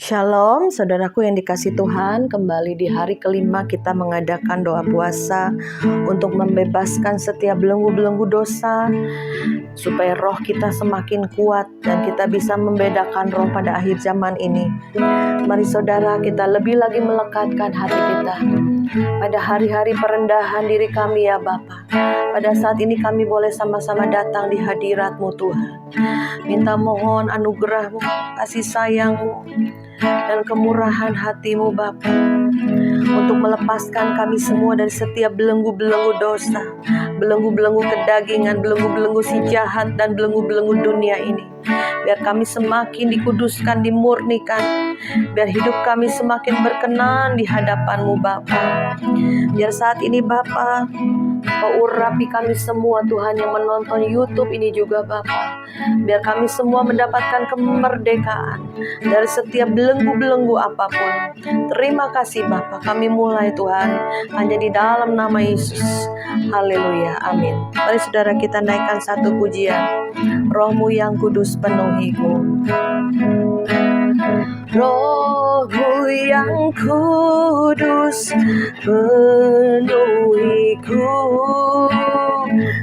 Shalom, saudaraku yang dikasih Tuhan. Kembali di hari kelima kita mengadakan doa puasa untuk membebaskan setiap belenggu-belenggu dosa, supaya roh kita semakin kuat dan kita bisa membedakan roh pada akhir zaman ini. Mari saudara, kita lebih lagi melekatkan hati kita pada hari-hari perendahan diri kami ya Bapa. Pada saat ini kami boleh sama-sama datang di hadirat-Mu Tuhan. Minta mohon anugerah-Mu, kasih sayang-Mu, dan kemurahan hati-Mu Bapa, untuk melepaskan kami semua dari setiap belenggu-belenggu dosa, belenggu-belenggu kedagingan, belenggu-belenggu si jahat, dan belenggu-belenggu dunia ini. Biar kami semakin dikuduskan, dimurnikan. Biar hidup kami semakin berkenan di hadapan-Mu Bapa. Biar saat ini Bapa, Kau urapi kami semua Tuhan yang menonton YouTube ini juga Bapa. Biar kami semua mendapatkan kemerdekaan dari setiap belenggu-belenggu apapun. Terima kasih Bapa, kami mulai Tuhan hanya di dalam nama Yesus. Haleluya, amin. Mari saudara kita naikkan satu pujian. Roh-Mu yang kudus penuhiku. Roh-Mu yang kudus penuhiku,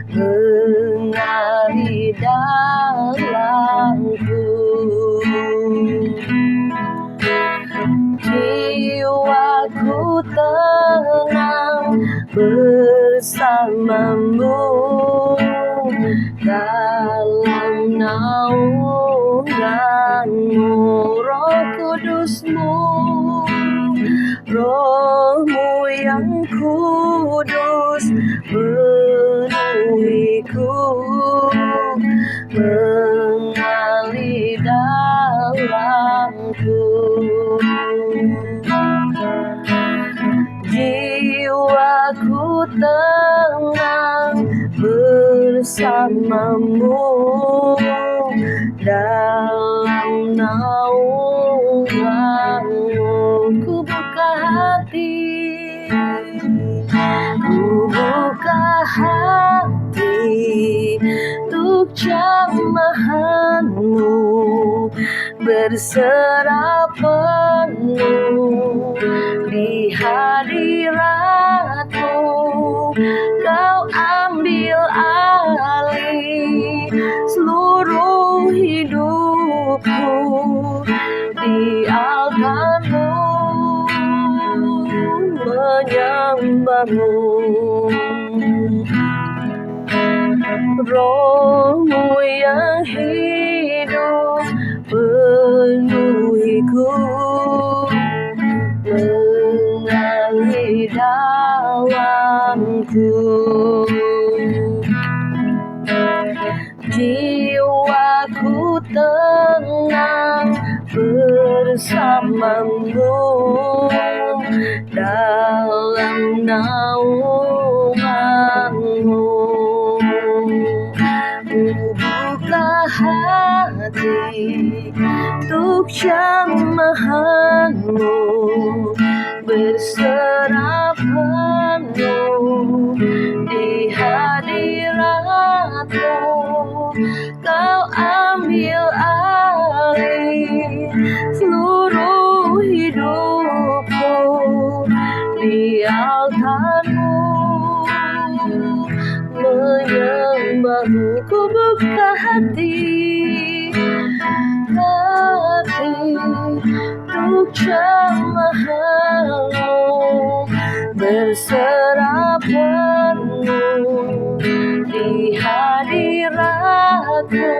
mengalir dalamku. Jiwaku tenang bersama-Mu dalam naungan-Mu. Roh Kudus-Mu, Roh-Mu yang kudus penuhiku, mengalir dalamku. Jiwaku tenang bersama-Mu dalam naungan-Mu. Ku buka hati, ku buka hati untuk jamahan-Mu, berserah penuh di hadirat-Mu. Kau ambil alih seluruh hidupku di altar-Mu, menyembah-Mu. Roh-Mu yang hidup penuhiku, mengalir dalamku. Jiwaku tenang bersama-Mu dalam naungan-Mu. Ku buka hati untuk jamahan-Mu, berserah penuh di hadirat-Mu. Kau ambil alih seluruh hidupku di altar-Mu, menyembah-Mu. Ku buka hati untuk jamahan-Mu, berserah penuh di hadirat-Mu.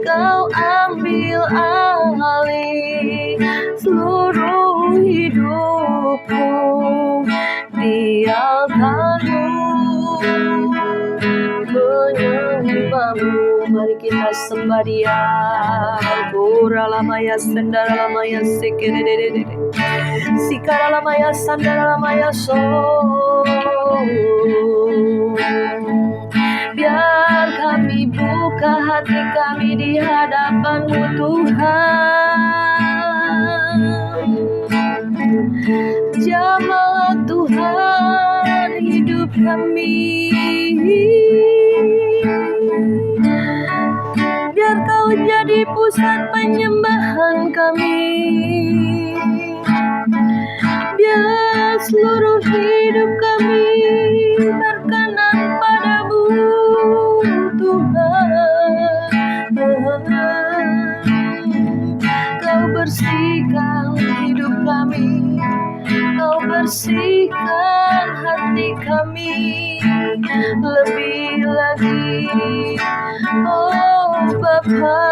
Kau ambil alih seluruh hidupku di altar-Mu, menyembah-Mu. Mari kita sembah Dia. Kuralamaya sendaramaya sekerede, sikaralamaya sandaramaya so. Biar kami buka hati kami di hadapan-Mu Tuhan. Jamahlah Tuhan hidup kami. Biar Kau jadi pusat penyembahan kami. seluruh hidup kami berkenan padamu Tuhan. Kau bersihkan hidup kami, Kau bersihkan hati kami lebih lagi, oh Bapa,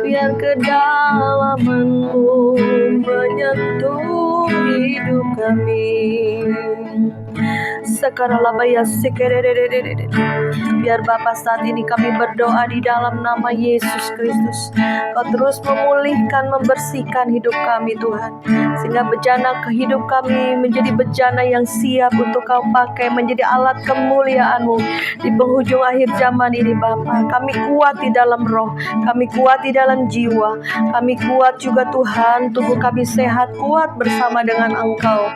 biar kedalaman-Mu menyentuh hidup kami. Biar Bapa saat ini kami berdoa di dalam nama Yesus Kristus, Kau terus memulihkan, membersihkan hidup kami Tuhan, sehingga bejana ke hidup kami menjadi bejana yang siap untuk Kau pakai menjadi alat kemuliaan-Mu di penghujung akhir zaman ini Bapa. Kami kuat di dalam roh, kami kuat di dalam jiwa, kami kuat juga Tuhan, tubuh kami sehat, kuat bersama dengan Engkau.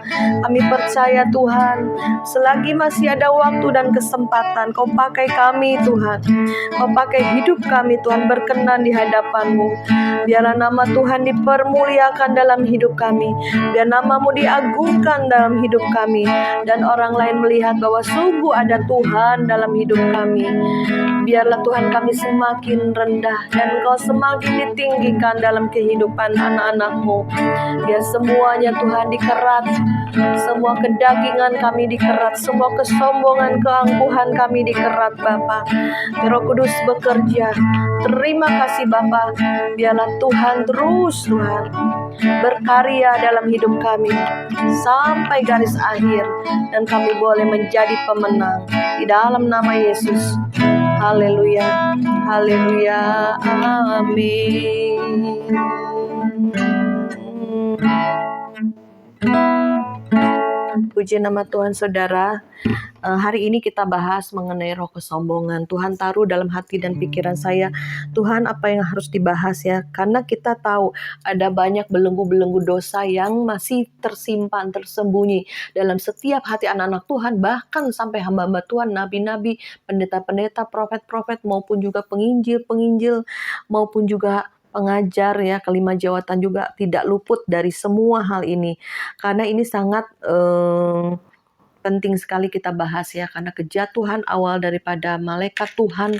Kami percaya Tuhan, selagi masih ada waktu dan kesempatan, Kau pakai kami Tuhan, Kau pakai hidup kami Tuhan, berkenan di hadapan-Mu. Biarlah nama Tuhan dipermuliakan dalam hidup kami, biar nama-Mu diagungkan dalam hidup kami, dan orang lain melihat bahwa sungguh ada Tuhan dalam hidup kami. Biarlah Tuhan kami semakin rendah dan Engkau semakin ditinggikan dalam kehidupan anak-anak-Mu. Biar semuanya Tuhan dikerat, semua kedagingan kami dikerat, semua kesombongan, keangkuhan kami dikerat Bapa. Roh Kudus bekerja. Terima kasih Bapa. Biarlah Tuhan terus Tuhan berkarya dalam hidup kami sampai garis akhir, dan kami boleh menjadi pemenang di dalam nama Yesus. Haleluya, haleluya, amin. Puji nama Tuhan saudara. Hari ini kita bahas mengenai roh kesombongan. Tuhan taruh dalam hati dan pikiran saya, Tuhan apa yang harus dibahas ya? Karena kita tahu ada banyak belenggu-belenggu dosa yang masih tersimpan, tersembunyi dalam setiap hati anak-anak Tuhan, bahkan sampai hamba-hamba Tuhan, nabi-nabi, pendeta-pendeta, profet-profet, maupun juga penginjil-penginjil, maupun juga pengajar ya, kelima jawatan juga tidak luput dari semua hal ini. Karena ini sangat penting sekali kita bahas ya, karena kejatuhan awal daripada malaikat Tuhan,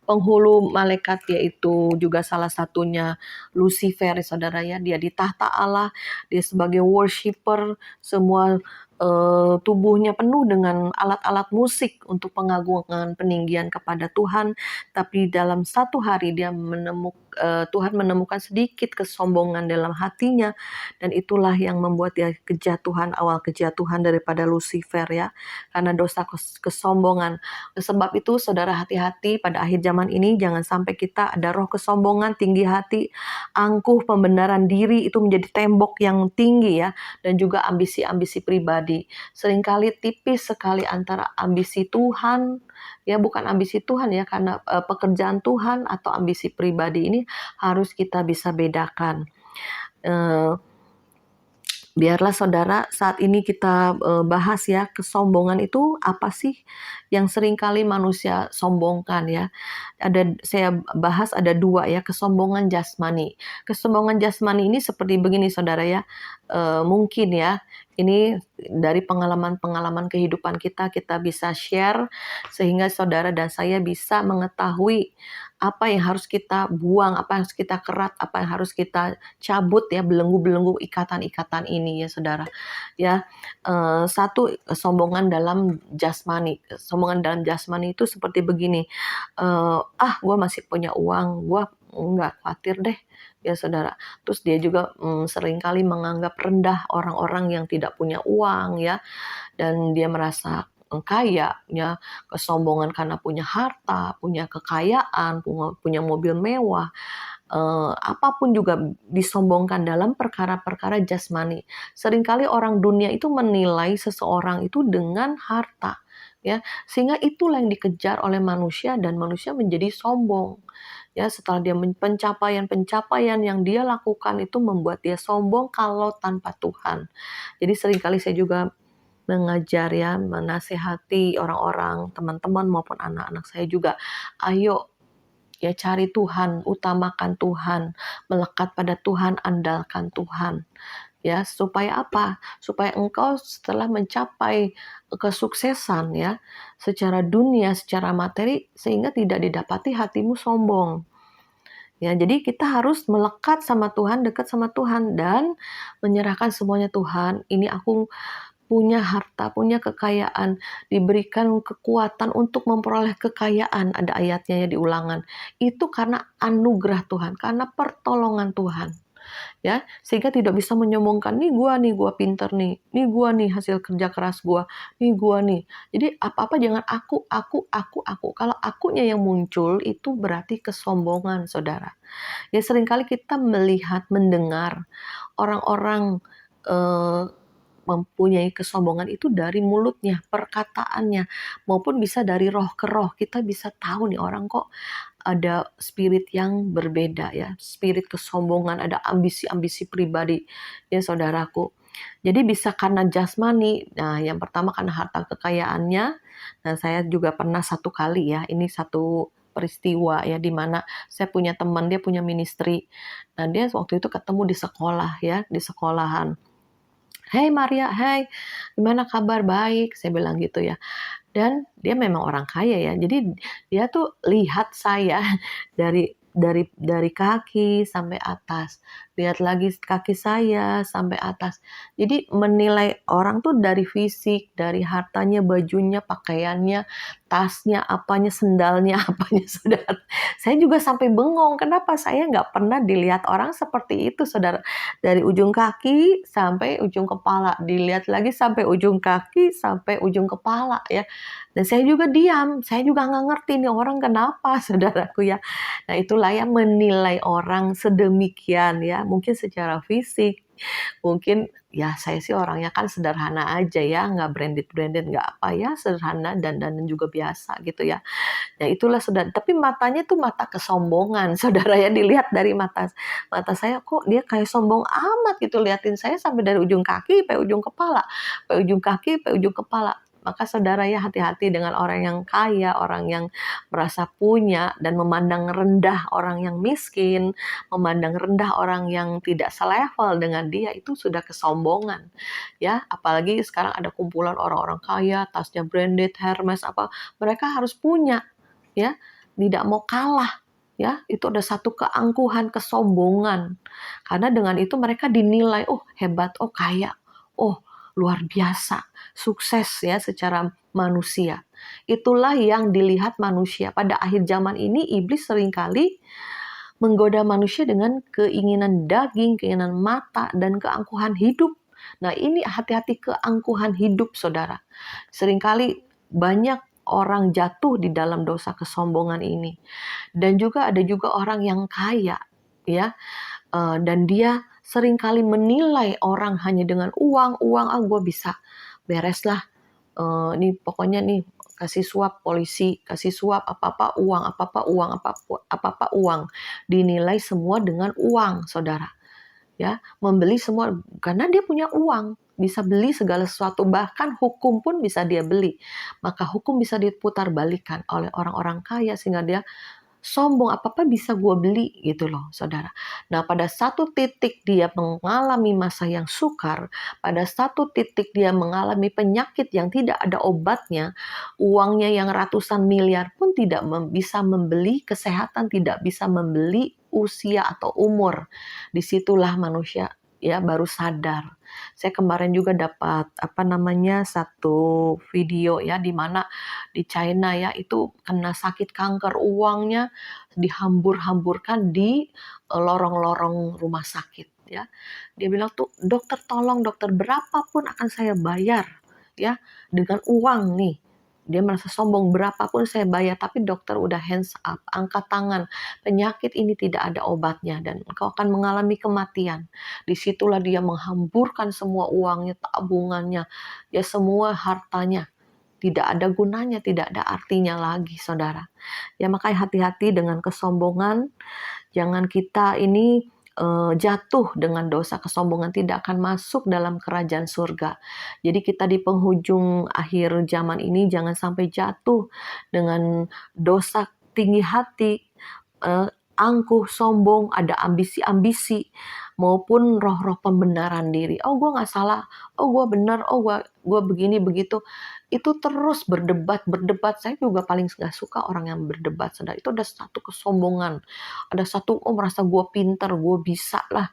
penghulu malaikat, yaitu juga salah satunya Lucifer saudara ya. Dia di tahta Allah, dia sebagai worshiper, semua tubuhnya penuh dengan alat-alat musik untuk pengagungan, peninggian kepada Tuhan. Tapi dalam satu hari dia Tuhan menemukan sedikit kesombongan dalam hatinya, dan itulah yang membuat dia kejatuhan, awal kejatuhan daripada Lucifer ya, karena dosa kesombongan. Sebab itu saudara hati-hati pada akhir zaman ini, jangan sampai kita ada roh kesombongan, tinggi hati, angkuh, pembenaran diri itu menjadi tembok yang tinggi ya, dan juga ambisi-ambisi pribadi. Seringkali tipis sekali antara ambisi Tuhan ya, bukan ambisi Tuhan ya, karena pekerjaan Tuhan atau ambisi pribadi ini harus kita bisa bedakan. Biarlah saudara saat ini kita bahas ya, kesombongan itu apa sih yang seringkali manusia sombongkan ya. Saya bahas ada dua ya, kesombongan jasmani. Kesombongan jasmani ini seperti begini saudara ya, mungkin ya, ini dari pengalaman-pengalaman kehidupan kita bisa share, sehingga saudara dan saya bisa mengetahui apa yang harus kita buang, apa yang harus kita kerat, apa yang harus kita cabut ya, belenggu-belenggu ikatan-ikatan ini ya saudara. Ya, satu, kesombongan dalam jasmani. Kesombongan dalam jasmani itu seperti begini, gue masih punya uang, gue nggak khawatir deh ya saudara. Terus dia juga seringkali menganggap rendah orang-orang yang tidak punya uang ya, dan dia merasa kaya ya, kesombongan karena punya harta, punya kekayaan, punya mobil mewah. Apapun juga disombongkan dalam perkara-perkara jasmani. Seringkali orang dunia itu menilai seseorang itu dengan harta ya, sehingga itulah yang dikejar oleh manusia, dan manusia menjadi sombong ya. Setelah dia pencapaian yang dia lakukan itu membuat dia sombong kalau tanpa Tuhan. Jadi seringkali saya juga mengajar ya, menasehati orang-orang, teman-teman maupun anak-anak saya juga, ayo ya cari Tuhan, utamakan Tuhan, melekat pada Tuhan, andalkan Tuhan. Ya, supaya apa? Supaya engkau setelah mencapai kesuksesan ya, secara dunia, secara materi, sehingga tidak didapati hatimu sombong. Ya, jadi kita harus melekat sama Tuhan, dekat sama Tuhan, dan menyerahkan semuanya Tuhan. Ini aku punya harta, punya kekayaan, diberikan kekuatan untuk memperoleh kekayaan. Ada ayatnya ya di Ulangan. Itu karena anugerah Tuhan, karena pertolongan Tuhan. Ya, sehingga tidak bisa menyombongkan, nih gua pinter nih gua nih hasil kerja keras gua, nih gua nih. Jadi apa-apa jangan aku. Kalau akunya yang muncul itu berarti kesombongan, saudara. Ya seringkali kita melihat, mendengar orang-orang mempunyai kesombongan itu dari mulutnya, perkataannya, maupun bisa dari roh ke roh. Kita bisa tahu nih orang kok ada spirit yang berbeda ya, spirit kesombongan, ada ambisi-ambisi pribadi ya saudaraku. Jadi bisa karena jasmani. Nah, yang pertama karena harta kekayaannya. Dan saya juga pernah satu kali ya, ini satu peristiwa ya di mana saya punya teman, dia punya ministry. Nah, dia waktu itu ketemu di sekolah ya, di sekolahan. "Hey Maria, hey, gimana kabar? Baik," saya bilang gitu ya. Dan dia memang orang kaya ya. Jadi dia tuh lihat saya dari kaki sampai atas. Lihat lagi kaki saya sampai atas. Jadi menilai orang tuh dari fisik, dari hartanya, bajunya, pakaiannya, tasnya, apanya, sendalnya, apanya, saudara. Saya juga sampai bengong, kenapa saya nggak pernah dilihat orang seperti itu, saudara. Dari ujung kaki sampai ujung kepala, dilihat lagi sampai ujung kaki sampai ujung kepala ya. Dan saya juga diam, saya juga nggak ngerti nih orang kenapa, saudaraku ya. Nah itulah ya menilai orang sedemikian ya, mungkin secara fisik, mungkin ya saya sih orangnya kan sederhana aja ya, nggak branded-branded, nggak apa ya, sederhana dan juga biasa gitu ya. Ya itulah saudara, tapi matanya tuh mata kesombongan, saudara ya, dilihat dari mata mata saya kok dia kayak sombong amat gitu liatin saya sampai dari ujung kaki sampai ujung kepala, sampai ujung kaki sampai ujung kepala. Maka saudara ya hati-hati dengan orang yang kaya, orang yang merasa punya dan memandang rendah orang yang miskin, memandang rendah orang yang tidak selevel dengan dia, itu sudah kesombongan. Ya, apalagi sekarang ada kumpulan orang-orang kaya, tasnya branded, Hermes apa, mereka harus punya ya, tidak mau kalah ya, itu ada satu keangkuhan, kesombongan. Karena dengan itu mereka dinilai, oh hebat, oh kaya, oh luar biasa, sukses ya secara manusia. Itulah yang dilihat manusia. Pada akhir zaman ini iblis seringkali menggoda manusia dengan keinginan daging, keinginan mata, dan keangkuhan hidup. Nah ini hati-hati keangkuhan hidup saudara. Seringkali banyak orang jatuh di dalam dosa kesombongan ini. Dan juga ada juga orang yang kaya ya, dan dia seringkali menilai orang hanya dengan uang, gue bisa beres lah, nih pokoknya nih kasih suap polisi, kasih suap apa-apa uang, apa-apa uang, apa-apa uang. Dinilai semua dengan uang, saudara. Ya, membeli semua karena dia punya uang, bisa beli segala sesuatu, bahkan hukum pun bisa dia beli. Maka hukum bisa diputar balikan oleh orang-orang kaya sehingga dia sombong, apa-apa bisa gue beli gitu loh saudara. Nah pada satu titik dia mengalami masa yang sukar, pada satu titik dia mengalami penyakit yang tidak ada obatnya, uangnya yang ratusan miliar pun tidak bisa membeli kesehatan, tidak bisa membeli usia atau umur. Disitulah manusia ya baru sadar. Saya kemarin juga dapat satu video ya di mana di China ya itu kena sakit kanker, uangnya dihambur-hamburkan di lorong-lorong rumah sakit ya. Dia bilang tuh dokter tolong dokter, berapapun akan saya bayar ya, dengan uang nih. Dia merasa sombong, berapapun saya bayar, tapi dokter udah hands up, angkat tangan. Penyakit ini tidak ada obatnya dan engkau akan mengalami kematian. Disitulah dia menghamburkan semua uangnya, tabungannya, ya semua hartanya. Tidak ada gunanya, tidak ada artinya lagi, saudara. Ya makanya hati-hati dengan kesombongan. Jangan kita ini jatuh dengan dosa kesombongan, tidak akan masuk dalam kerajaan surga. Jadi kita di penghujung akhir zaman ini jangan sampai jatuh dengan dosa tinggi hati, angkuh, sombong, ada ambisi-ambisi, maupun roh-roh pembenaran diri. Oh, gue nggak salah, oh gue benar, oh gue begini begitu. Itu terus berdebat. Saya juga paling nggak suka orang yang berdebat. Saudara, itu ada satu kesombongan, ada satu merasa gue pinter, gue bisa lah.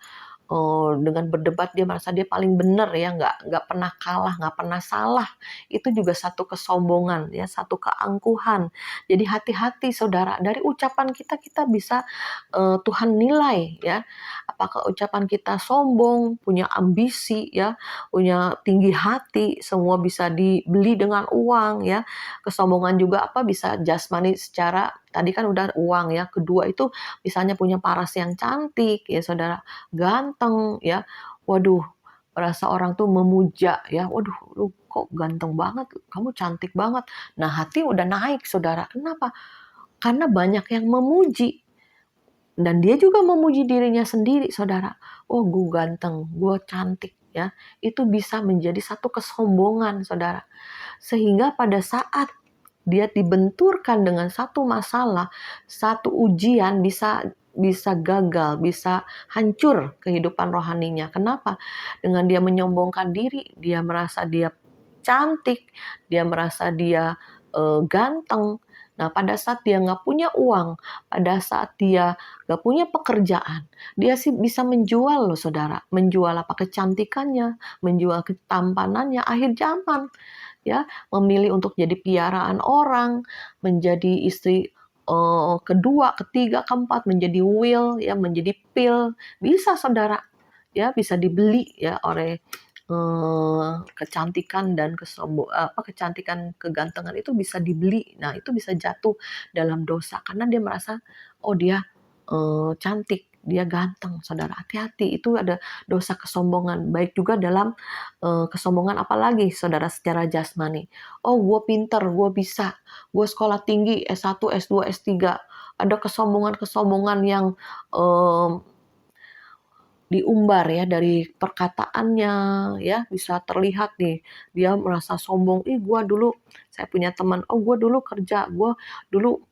Dengan berdebat dia merasa dia paling benar ya, nggak pernah kalah, nggak pernah salah. Itu juga satu kesombongan ya, satu keangkuhan. Jadi hati-hati saudara, dari ucapan kita bisa Tuhan nilai ya. Apakah ucapan kita sombong, punya ambisi ya, punya tinggi hati, semua bisa dibeli dengan uang ya. Kesombongan juga bisa jasmani secara, tadi kan udah uang ya. Kedua itu misalnya punya paras yang cantik ya saudara, ganteng ya, waduh, merasa orang tuh memuja ya, waduh lu kok ganteng banget, kamu cantik banget. Nah hati udah naik saudara, kenapa? Karena banyak yang memuji, dan dia juga memuji dirinya sendiri saudara. Oh gue ganteng, gue cantik ya, itu bisa menjadi satu kesombongan saudara. Sehingga pada saat dia dibenturkan dengan satu masalah, satu ujian, bisa gagal, bisa hancur kehidupan rohaninya. Kenapa? Dengan dia menyombongkan diri, dia merasa dia cantik, dia merasa dia ganteng. Nah, pada saat dia nggak punya uang, pada saat dia nggak punya pekerjaan, dia sih bisa menjual loh saudara. Menjual apa? Kecantikannya, menjual ketampanannya, akhir zaman. Ya, memilih untuk jadi piaraan orang, menjadi istri kedua, ketiga, keempat, menjadi will ya, menjadi pil, bisa saudara ya, bisa dibeli ya oleh kecantikan dan kecantikan, kegantengan itu bisa dibeli. Nah itu bisa jatuh dalam dosa karena dia merasa oh dia cantik, dia ganteng. Saudara hati-hati, itu ada dosa kesombongan. Baik juga dalam kesombongan apalagi saudara secara jasmani. Oh gue pinter, gue bisa, gue sekolah tinggi S1, S2, S3. Ada kesombongan-kesombongan yang diumbar ya dari perkataannya ya, bisa terlihat nih dia merasa sombong. Gua dulu, saya punya teman, oh gua dulu kerja, gua dulu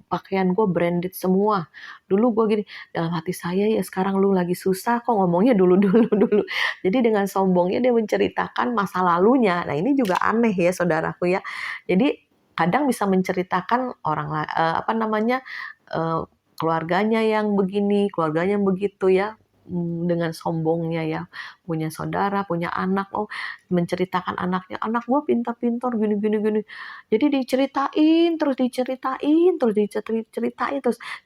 pakaian gue branded semua, dulu gue gini. Dalam hati saya, ya sekarang lu lagi susah kok ngomongnya dulu dulu. Jadi dengan sombongnya dia menceritakan masa lalunya. Nah ini juga aneh ya saudaraku ya. Jadi kadang bisa menceritakan orang eh, keluarganya yang begini, keluarganya yang begitu ya, dengan sombongnya ya, punya saudara, punya anak, oh menceritakan anaknya, anak gue pintar-pintar gini. Jadi diceritain terus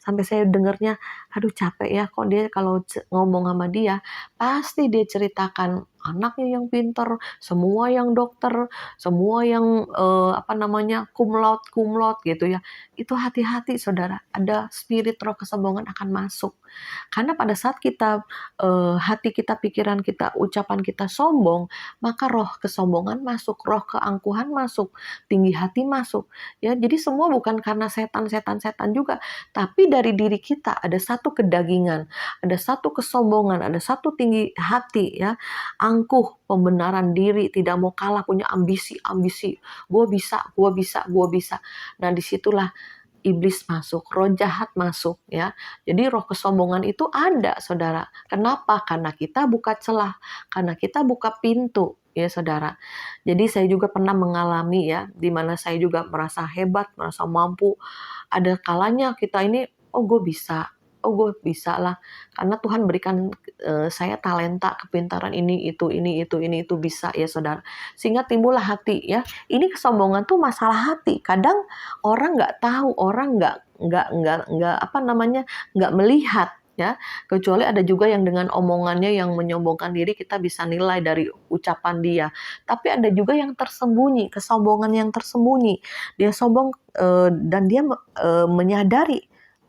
sampai saya dengarnya, aduh capek ya, kok dia kalau ngomong sama dia pasti dia ceritakan anaknya yang pintar, semua yang dokter, semua yang cum laude gitu ya. Itu hati-hati saudara, ada spirit roh kesombongan akan masuk. Karena pada saat kita hati kita, pikiran kita, ucapan kita sombong, maka roh kesombongan masuk, roh keangkuhan masuk, tinggi hati masuk. Ya, jadi semua bukan karena setan juga, tapi dari diri kita ada satu kedagingan, ada satu kesombongan, ada satu tinggi hati ya, angkuh, pembenaran diri, tidak mau kalah, punya ambisi. Gue bisa. Nah, disitulah iblis masuk, roh jahat masuk ya. Jadi roh kesombongan itu ada, saudara. Kenapa? Karena kita buka celah, karena kita buka pintu, ya saudara. Jadi saya juga pernah mengalami ya, di mana saya juga merasa hebat, merasa mampu. Ada kalanya kita ini, oh gue bisa lah, karena Tuhan berikan saya talenta, kepintaran ini itu bisa ya saudara. Sehingga timbullah hati ya. Ini kesombongan tuh masalah hati. Kadang orang nggak tahu, orang nggak melihat ya. Kecuali ada juga yang dengan omongannya yang menyombongkan diri kita bisa nilai dari ucapan dia. Tapi ada juga yang tersembunyi, kesombongan yang tersembunyi. Dia sombong dan dia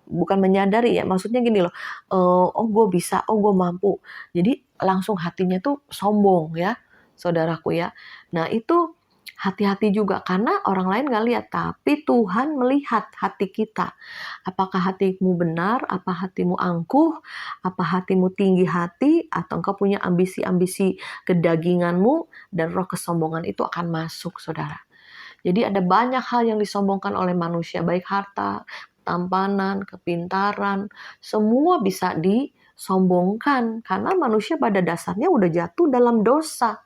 bukan menyadari ya, maksudnya gini loh, oh gue bisa, oh gue mampu. Jadi langsung hatinya tuh sombong ya, saudaraku ya. Nah itu hati-hati juga, karena orang lain gak lihat, tapi Tuhan melihat hati kita. Apakah hatimu benar, apa hatimu angkuh, apa hatimu tinggi hati, atau engkau punya ambisi-ambisi kedaginganmu, dan roh kesombongan itu akan masuk saudara. Jadi ada banyak hal yang disombongkan oleh manusia, baik harta, ketampanan, kepintaran, semua bisa disombongkan karena manusia pada dasarnya udah jatuh dalam dosa.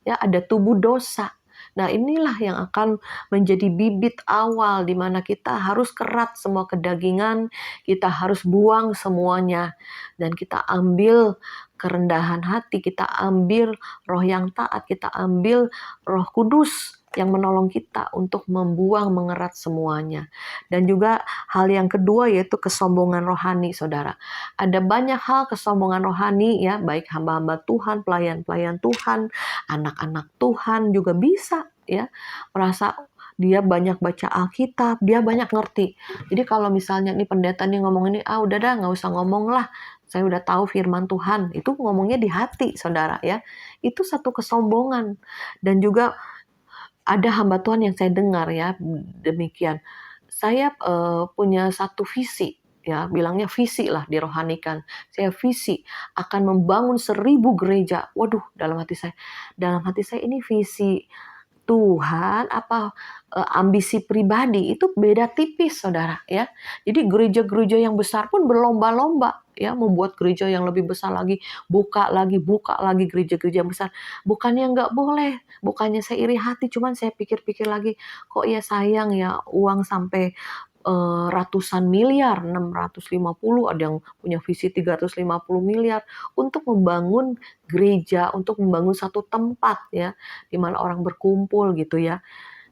Ya, ada tubuh dosa. Nah, inilah yang akan menjadi bibit awal di mana kita harus kerat semua kedagingan, kita harus buang semuanya, dan kita ambil kerendahan hati, kita ambil roh yang taat, kita ambil Roh Kudus yang menolong kita untuk membuang, mengerat semuanya. Dan juga hal yang kedua yaitu kesombongan rohani, saudara. Ada banyak hal kesombongan rohani ya, baik hamba-hamba Tuhan, pelayan-pelayan Tuhan, anak-anak Tuhan juga bisa ya merasa dia banyak baca Alkitab, dia banyak ngerti. Jadi kalau misalnya nih pendeta nih ngomong ini, udah dah nggak usah ngomong lah, saya udah tahu firman Tuhan. Itu ngomongnya di hati, saudara ya. Itu satu kesombongan. Dan juga ada hamba Tuhan yang saya dengar ya demikian. Saya punya satu visi ya, bilangnya visi lah dirohanikan. Saya visi akan membangun 1.000 gereja. Waduh, dalam hati saya ini visi Tuhan apa ambisi pribadi itu beda tipis, saudara ya. Jadi gereja-gereja yang besar pun berlomba-lomba ya membuat gereja yang lebih besar lagi, buka lagi gereja-gereja besar. Bukannya nggak boleh, bukannya saya iri hati, cuman saya pikir-pikir lagi, kok ya sayang ya uang sampai ratusan miliar, 650, ada yang punya visi 350 miliar untuk membangun gereja, untuk membangun satu tempat ya, di mana orang berkumpul gitu ya.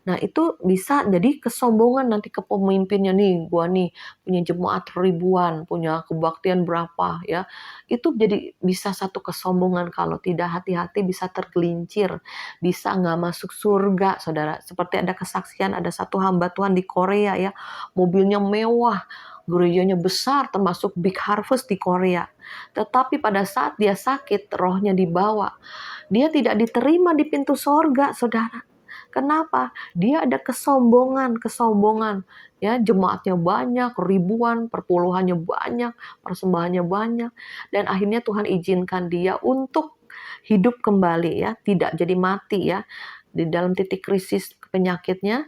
Nah, itu bisa jadi kesombongan nanti ke pemimpinnya nih, gua nih punya jemaat ribuan, punya kebaktian berapa ya. Itu jadi bisa satu kesombongan kalau tidak hati-hati bisa tergelincir, bisa nggak masuk surga, saudara. Seperti ada kesaksian ada satu hamba Tuhan di Korea ya, mobilnya mewah, gerejanya besar termasuk Big Harvest di Korea. Tetapi pada saat dia sakit, rohnya dibawa. Dia tidak diterima di pintu sorga, saudara. Kenapa? Dia ada kesombongan. Ya, jemaatnya banyak, ribuan, perpuluhannya banyak, persembahannya banyak. Dan akhirnya Tuhan izinkan dia untuk hidup kembali ya, tidak jadi mati ya. Di dalam titik krisis penyakitnya,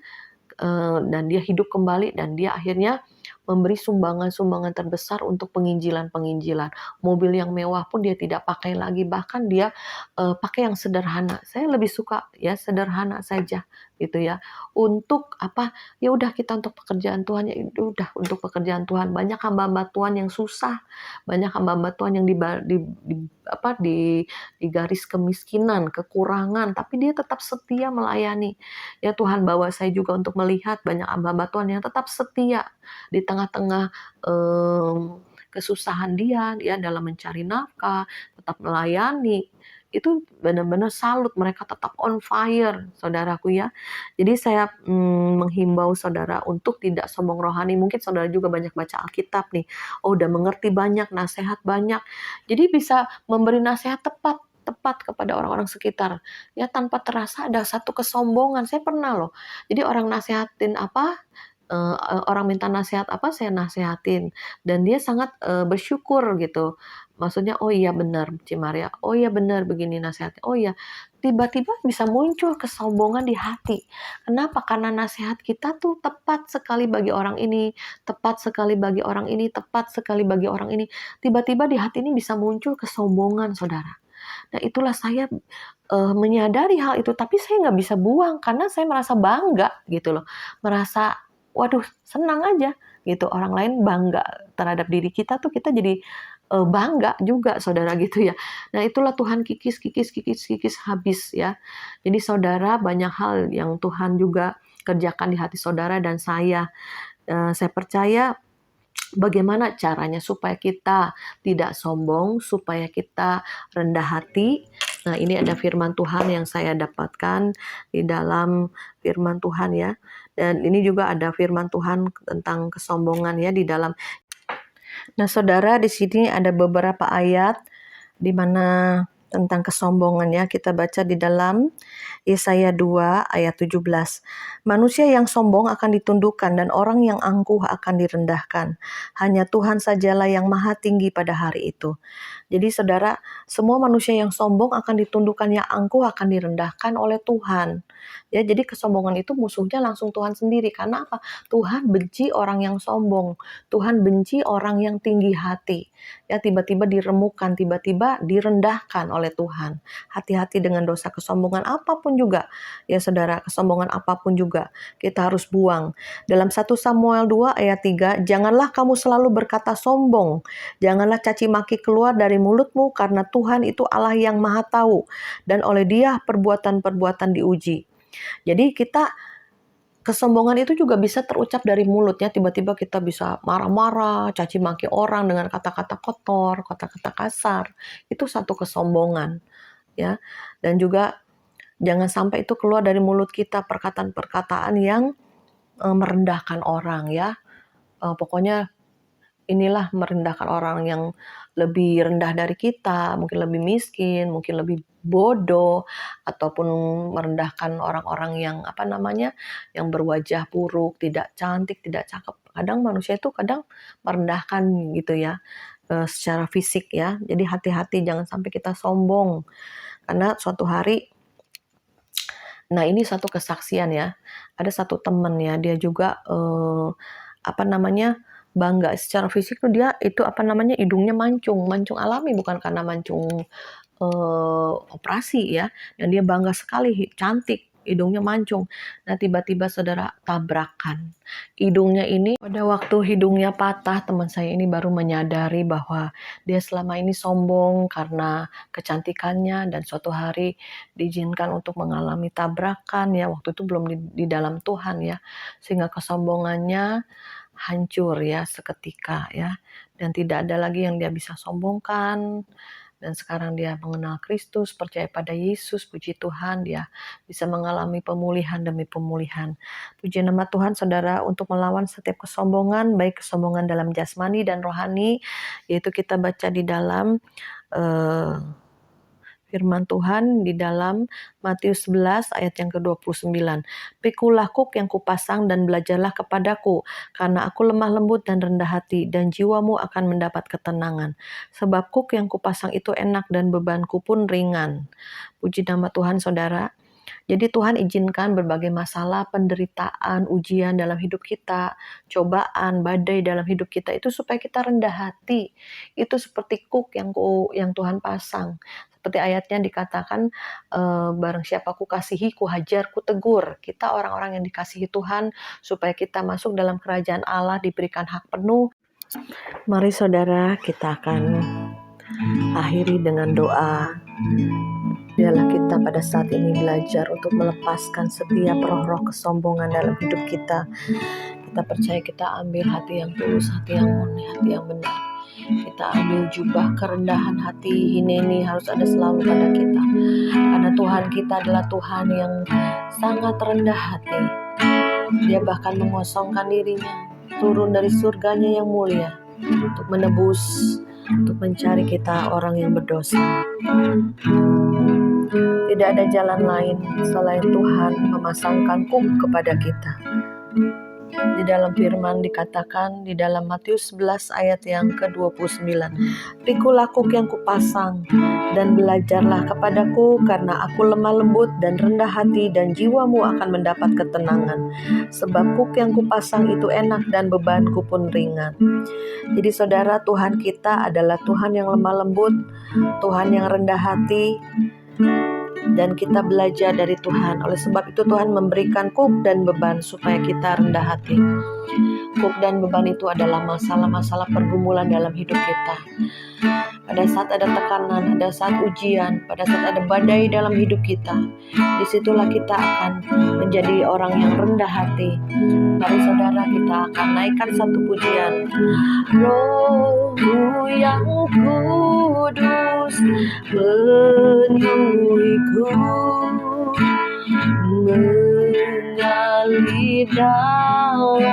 dan dia hidup kembali dan dia akhirnya memberi sumbangan-sumbangan terbesar untuk penginjilan-penginjilan. Mobil yang mewah pun dia tidak pakai lagi, bahkan dia pakai yang sederhana. Saya lebih suka ya sederhana saja gitu ya. Untuk apa? Ya udah kita untuk pekerjaan Tuhan ya udah untuk pekerjaan Tuhan. Banyak hamba-hamba Tuhan yang susah, banyak hamba-hamba Tuhan yang di garis kemiskinan, kekurangan, tapi dia tetap setia melayani. Ya Tuhan bawa saya juga untuk melihat banyak hamba-hamba Tuhan yang tetap setia di tengah-tengah kesusahan dia ya dalam mencari nafkah, tetap melayani. Itu benar-benar salut, mereka tetap on fire, saudaraku ya. Jadi saya menghimbau saudara untuk tidak sombong rohani. Mungkin saudara juga banyak baca Alkitab nih. Oh, udah mengerti banyak, nasihat banyak. Jadi bisa memberi nasihat tepat kepada orang-orang sekitar. Ya tanpa terasa ada satu kesombongan. Saya pernah loh. Jadi orang nasihatin apa, orang minta nasihat apa, saya nasihatin. Dan dia sangat bersyukur gitu. Maksudnya, oh iya benar Cimaria, oh iya benar begini nasihatnya, oh iya. Tiba-tiba bisa muncul kesombongan di hati. Kenapa? Karena nasihat kita tuh tepat sekali bagi orang ini, tepat sekali bagi orang ini, tepat sekali bagi orang ini. Tiba-tiba di hati ini bisa muncul kesombongan, saudara. Nah itulah saya menyadari hal itu, tapi saya nggak bisa buang karena saya merasa bangga gitu loh, merasa waduh senang aja gitu orang lain bangga terhadap diri kita tuh kita jadi bangga juga saudara gitu ya. Nah itulah Tuhan kikis habis ya. Jadi saudara banyak hal yang Tuhan juga kerjakan di hati saudara dan saya percaya bagaimana caranya supaya kita tidak sombong, supaya kita rendah hati. Nah, ini ada firman Tuhan yang saya dapatkan di dalam firman Tuhan ya. Dan ini juga ada firman Tuhan tentang kesombongan ya di dalam. Nah, saudara di sini ada beberapa ayat di mana tentang kesombongan ya. Kita baca di dalam Yesaya 2 ayat 17. Manusia yang sombong akan ditundukkan dan orang yang angkuh akan direndahkan. Hanya Tuhan sajalah yang maha tinggi pada hari itu. Jadi saudara, semua manusia yang sombong akan ditundukkan, yang angkuh akan direndahkan oleh Tuhan. Ya, jadi kesombongan itu musuhnya langsung Tuhan sendiri. Karena apa? Tuhan benci orang yang sombong. Tuhan benci orang yang tinggi hati. Ya, tiba-tiba diremukkan, tiba-tiba direndahkan oleh Tuhan. Hati-hati dengan dosa kesombongan apapun juga. Ya saudara, kesombongan apapun juga kita harus buang. Dalam 1 Samuel 2 ayat 3, janganlah kamu selalu berkata sombong. Janganlah caci maki keluar dari mulutmu, karena Tuhan itu Allah yang maha tahu, dan oleh Dia perbuatan-perbuatan diuji. Jadi kesombongan itu juga bisa terucap dari mulutnya. Tiba-tiba kita bisa marah-marah, caci maki orang dengan kata-kata kotor, kata-kata kasar. Itu satu kesombongan, ya. Dan juga jangan sampai itu keluar dari mulut kita perkataan-perkataan yang merendahkan orang, ya. Pokoknya inilah merendahkan orang yang lebih rendah dari kita, mungkin lebih miskin, mungkin lebih bodoh, ataupun merendahkan orang-orang yang yang berwajah buruk, tidak cantik, tidak cakep. Kadang manusia itu merendahkan gitu ya, secara fisik ya. Jadi hati-hati jangan sampai kita sombong. Karena suatu hari, nah ini satu kesaksian ya, ada satu teman ya, dia juga bangga secara fisik tuh dia itu hidungnya mancung alami, bukan karena mancung operasi ya, dan dia bangga sekali cantik, hidungnya mancung. Nah tiba-tiba saudara tabrakan. Pada waktu hidungnya patah, teman saya ini baru menyadari bahwa dia selama ini sombong karena kecantikannya, dan suatu hari diizinkan untuk mengalami tabrakan ya, waktu itu belum di dalam Tuhan ya, sehingga kesombongannya hancur ya seketika ya, dan tidak ada lagi yang dia bisa sombongkan. Dan sekarang dia mengenal Kristus, percaya pada Yesus, puji Tuhan, dia bisa mengalami pemulihan demi pemulihan. Puji nama Tuhan saudara, untuk melawan setiap kesombongan, baik kesombongan dalam jasmani dan rohani, yaitu kita baca di dalam firman Tuhan di dalam Matius 11 ayat yang ke-29. Pikulah kuk yang kupasang dan belajarlah kepadaku, karena aku lemah lembut dan rendah hati, dan jiwamu akan mendapat ketenangan. Sebab kuk yang kupasang itu enak dan bebanku pun ringan. Puji nama Tuhan saudara. Jadi Tuhan izinkan berbagai masalah, penderitaan, ujian dalam hidup kita, cobaan, badai dalam hidup kita itu supaya kita rendah hati. Itu seperti kuk yang Tuhan pasang. Seperti ayatnya dikatakan, barang siapa ku kasihi, ku hajar, ku tegur. Kita orang-orang yang dikasihi Tuhan, supaya kita masuk dalam kerajaan Allah, diberikan hak penuh. Mari saudara, kita akan akhiri dengan doa. Biarlah kita pada saat ini belajar untuk melepaskan setiap roh-roh kesombongan dalam hidup kita. Kita percaya kita ambil hati yang tulus, hati yang murni, hati yang benar. Kita ambil jubah kerendahan hati, hineni harus ada selalu pada kita. Karena Tuhan kita adalah Tuhan yang sangat rendah hati. Dia bahkan mengosongkan dirinya, turun dari surganya yang mulia untuk menebus, untuk mencari kita orang yang berdosa. Tidak ada jalan lain selain Tuhan memasangkan kuk kepada kita. Di dalam firman dikatakan di dalam Matius 11 ayat yang ke-29, pikulah kuk yang kupasang dan belajarlah kepadaku, karena aku lemah lembut dan rendah hati, dan jiwamu akan mendapat ketenangan. Sebab kuk yang kupasang itu enak dan bebanku pun ringan. Jadi saudara, Tuhan kita adalah Tuhan yang lemah lembut, Tuhan yang rendah hati, dan kita belajar dari Tuhan. Oleh sebab itu Tuhan memberikan kuk dan beban supaya kita rendah hati. Kuk dan beban itu adalah masalah-masalah pergumulan dalam hidup kita. Pada saat ada tekanan, pada saat ujian, pada saat ada badai dalam hidup kita, disitulah kita akan menjadi orang yang rendah hati. Mari saudara, kita akan naikkan satu pujian. Roh-Mu yang kudus penuhiku, mengalir dalamku.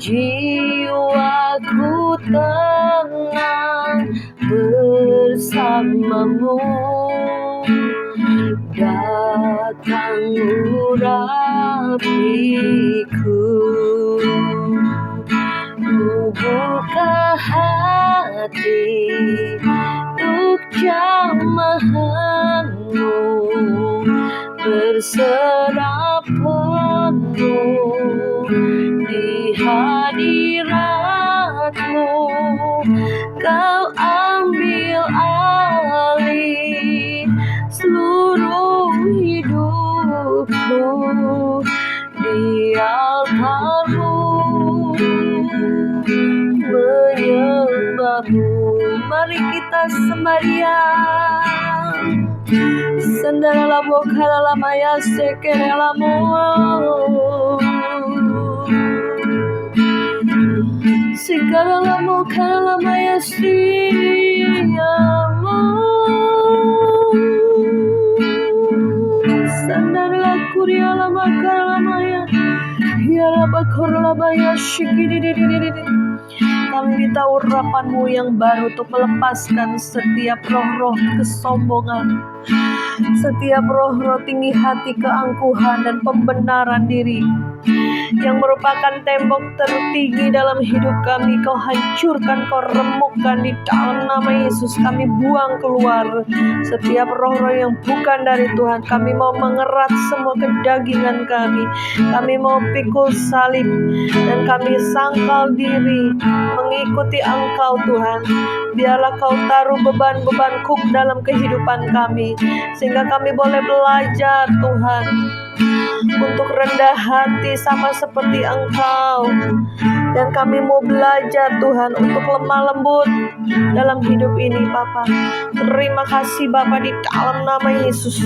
Jiwaku namamu, datang urapiku. Ku buka hati untuk jamahanmu, berserah penuh di hadiratmu. Kau ambil alih seluruh hidupku di altarmu, menyembahmu. Mari kita sembahyang. Sandalamo kalamaya sekelamo, sekalamo kalamaya siyamo. Sandala kurialama kalamaya, yalaba korlabaya shikidididididid. Kami minta urapan-Mu yang baru untuk melepaskan setiap roh-roh kesombongan, setiap roh-roh tinggi hati, keangkuhan, dan pembenaran diri yang merupakan tembok tertinggi dalam hidup kami. Kau hancurkan, Kau remukkan di dalam nama Yesus. Kami buang keluar setiap roh-roh yang bukan dari Tuhan. Kami mau mengerat semua kedagingan kami. Kami mau pikul salib dan kami sangkal diri mengikuti Engkau, Tuhan. Biarlah Kau taruh beban-beban kuk dalam kehidupan kami, sehingga kami boleh belajar, Tuhan, untuk rendah hati sama seperti Engkau. Dan kami mau belajar, Tuhan, untuk lemah lembut dalam hidup ini, Bapa. Terima kasih, Bapa, di dalam nama Yesus.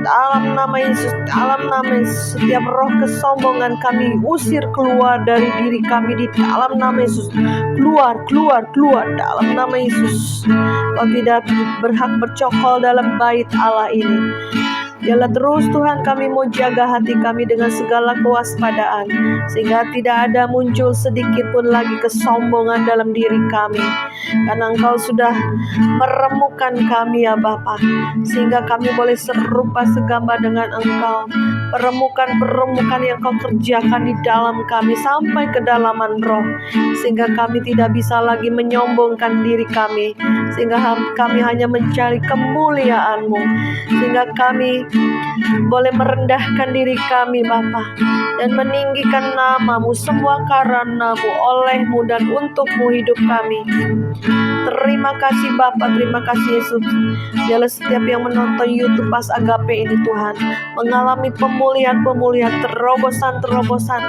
Dalam nama Yesus, dalam nama Yesus. Setiap roh kesombongan kami usir keluar dari diri kami di dalam nama Yesus. Keluar, keluar, keluar dalam nama Yesus. Kau tidak berhak bercokol dalam bait Allah ini. Biarlah terus, Tuhan, kami mau jaga hati kami dengan segala kewaspadaan, sehingga tidak ada muncul sedikit pun lagi kesombongan dalam diri kami. Karena Engkau sudah meremukkan kami, ya Bapa, sehingga kami boleh serupa segambar dengan Engkau. Peremukan-peremukan yang Kau kerjakan di dalam kami sampai kedalaman roh, sehingga kami tidak bisa lagi menyombongkan diri kami, sehingga kami hanya mencari kemuliaan-Mu, sehingga kami boleh merendahkan diri kami, Bapa, dan meninggikan nama-Mu, semua karena-Mu, oleh-Mu, dan untuk-Mu hidup kami. Terima kasih, Bapa, terima kasih, Yesus. Biarlah setiap yang menonton YouTube Pas Agape ini, Tuhan, mengalami pemulihan-pemulihan, terobosan-terobosan,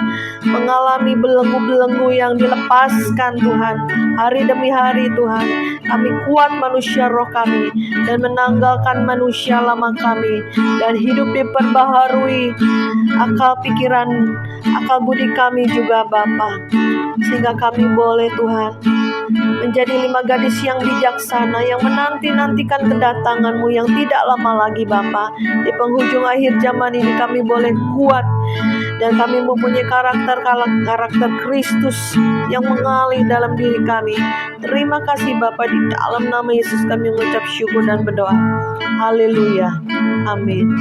mengalami belenggu-belenggu yang dilepaskan, Tuhan, hari demi hari, Tuhan. Kami kuat manusia roh kami, dan menanggalkan manusia lama kami, dan hidup diperbaharui akal pikiran, akal budi kami juga, Bapa, sehingga kami boleh, Tuhan, menjadi 5 gadis yang bijaksana, yang menanti-nantikan kedatangan-Mu yang tidak lama lagi, Bapa. Di penghujung akhir zaman ini kami boleh kuat, dan kami mempunyai karakter Kristus yang mengalir dalam diri kami. Terima kasih, Bapa, di dalam nama Yesus kami mengucap syukur dan berdoa. Haleluya. Amin.